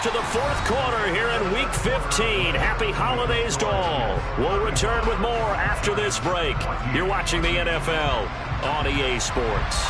to the fourth quarter here in Week 15. Happy holidays to all. We'll return with more after this break. You're watching the NFL on EA Sports.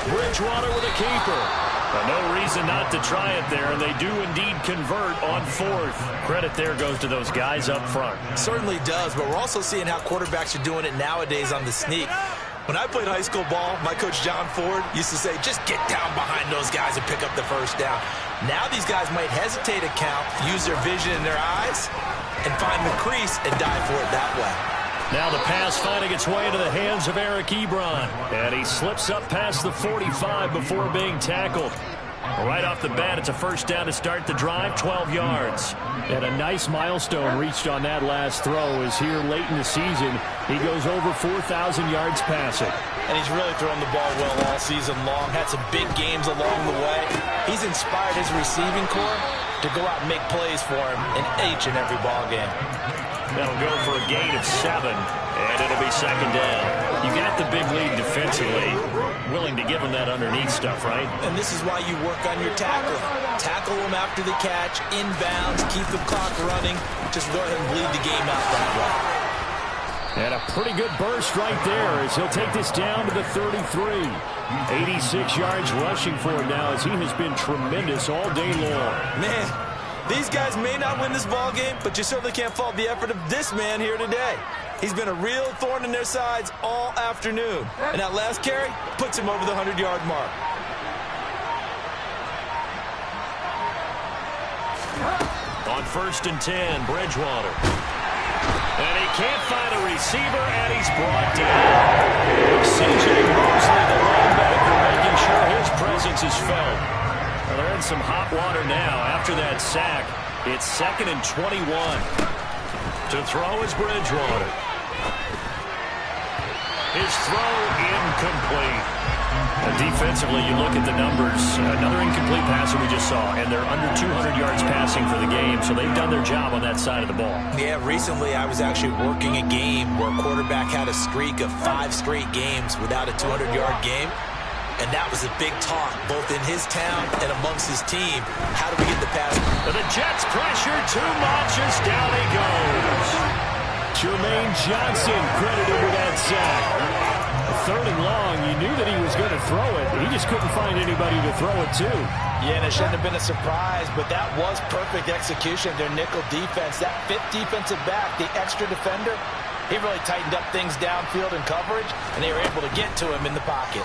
Bridgewater with a keeper. No reason not to try it there, and they do indeed convert on fourth. Credit there goes to those guys up front. Certainly does, but we're also seeing how quarterbacks are doing it nowadays on the sneak. When I played high school ball, my coach John Ford used to say, just get down behind those guys and pick up the first down. Now these guys might hesitate a count, use their vision in their eyes, and find the crease and dive for it that way. Now the pass finding its way into the hands of Eric Ebron. And he slips up past the 45 before being tackled. Right off the bat, it's a first down to start the drive, 12 yards. And a nice milestone reached on that last throw as here late in the season, he goes over 4,000 yards passing. And he's really thrown the ball well all season long. Had some big games along the way. He's inspired his receiving corps to go out and make plays for him in each and every ball game. That'll go for a gain of 7, and it'll be second down. You got the big lead defensively. Willing to give them that underneath stuff, right? And this is why you work on your tackling. Tackle them after the catch, inbounds, keep the clock running. Just go ahead and bleed the game out that way. And a pretty good burst right there as he'll take this down to the 33. 86 yards rushing for him now as he has been tremendous all day long. Man, these guys may not win this ball game, but you certainly can't fault the effort of this man here today. He's been a real thorn in their sides all afternoon. And that last carry puts him over the 100-yard mark. On 1st and 10, Bridgewater. And he can't find a receiver, and he's brought down. C.J. Mosley, the linebacker, making sure his presence is felt. Well, they're in some hot water now after that sack. It's 2nd and 21. To throw is Bridgewater. His throw incomplete. Defensively, you look at the numbers. Another incomplete pass that we just saw, and they're under 200 yards passing for the game, so they've done their job on that side of the ball. Yeah, recently I was actually working a game where a quarterback had a streak of 5 straight games without a 200-yard game, and that was a big talk, both in his town and amongst his team. How do we get the pass? But the Jets pressure too much as down he goes. Jermaine Johnson credited with that sack. 3rd and long, you knew that he was going to throw it. He just couldn't find anybody to throw it to. Yeah, and it shouldn't have been a surprise, but that was perfect execution of their nickel defense. That 5th defensive back, the extra defender, he really tightened up things downfield in coverage, and they were able to get to him in the pocket.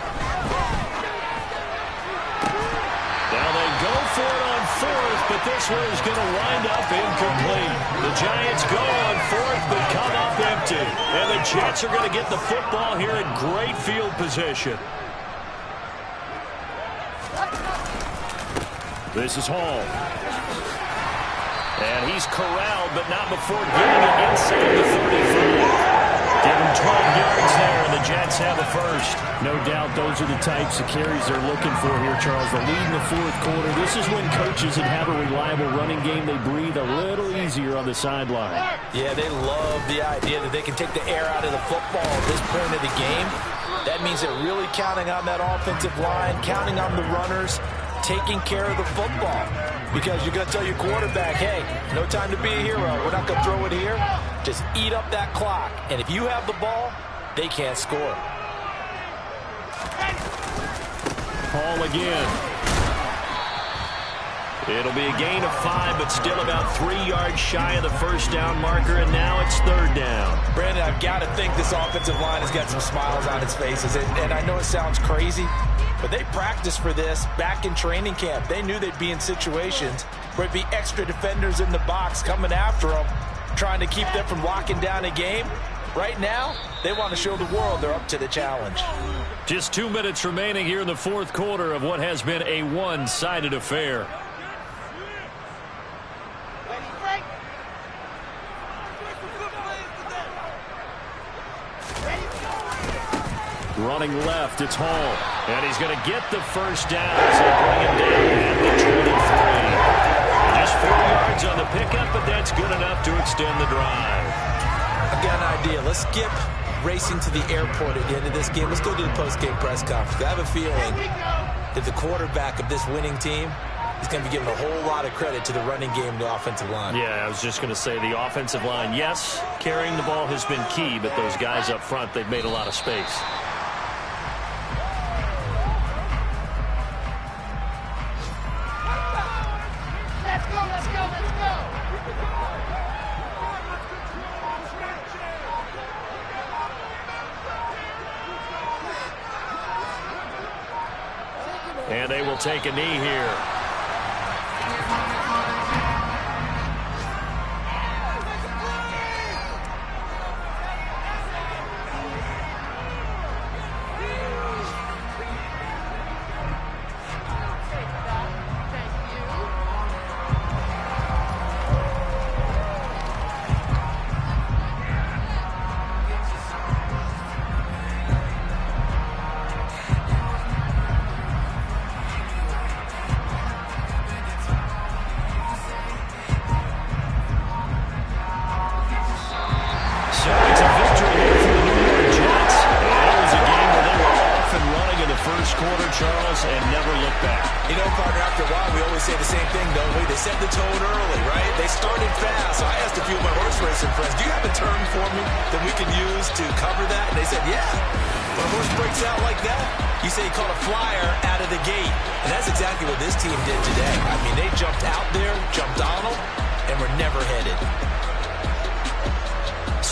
Now they go for it on 4th, but this one is going to wind up incomplete. The Giants go on 4th, but come up empty. And the Jets are going to get the football here in great field position. This is Hall. And he's corralled, but not before getting it inside the 35. Give him 12 yards there, and the Jets have a first. No doubt those are the types of carries they're looking for here, Charles. The lead in the 4th quarter. This is when coaches that have a reliable running game, they breathe a little easier on the sideline. Yeah, they love the idea that they can take the air out of the football at this point of the game. That means they're really counting on that offensive line, counting on the runners, taking care of the football. Because you're going to tell your quarterback, hey, no time to be a hero. We're not going to throw it here. Just eat up that clock. And if you have the ball, they can't score. Hall again. It'll be a gain of 5, but still about 3 yards shy of the first down marker, and now it's 3rd down. Brandon, I've got to think this offensive line has got some smiles on its faces. And I know it sounds crazy, but they practiced for this back in training camp. They knew they'd be in situations where it'd be extra defenders in the box coming after them, trying to keep them from locking down a game. Right now, they want to show the world they're up to the challenge. Just 2 minutes remaining here in the 4th quarter of what has been a one-sided affair. Running left, it's Hall. And he's going to get the first down as they bring him down at the 23. Just 4 yards on the pickup, but that's good enough to extend the drive. I've got an idea. Let's skip racing to the airport at the end of this game. Let's go to the post-game press conference. I have a feeling that the quarterback of this winning team is going to be giving a whole lot of credit to the running game and the offensive line. Yeah, I was just going to say the offensive line, yes, carrying the ball has been key, but those guys up front, they've made a lot of space. And they will take a knee here.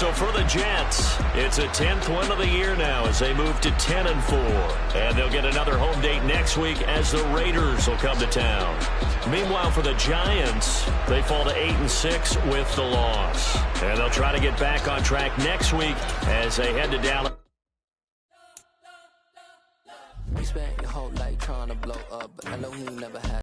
So for the Jets, it's a 10th win of the year now as they move to 10-4. And they'll get another home date next week as the Raiders will come to town. Meanwhile, for the Giants, they fall to 8-6 with the loss. And they'll try to get back on track next week as they head to Dallas. You spent your whole life trying to blow up, but I know he never had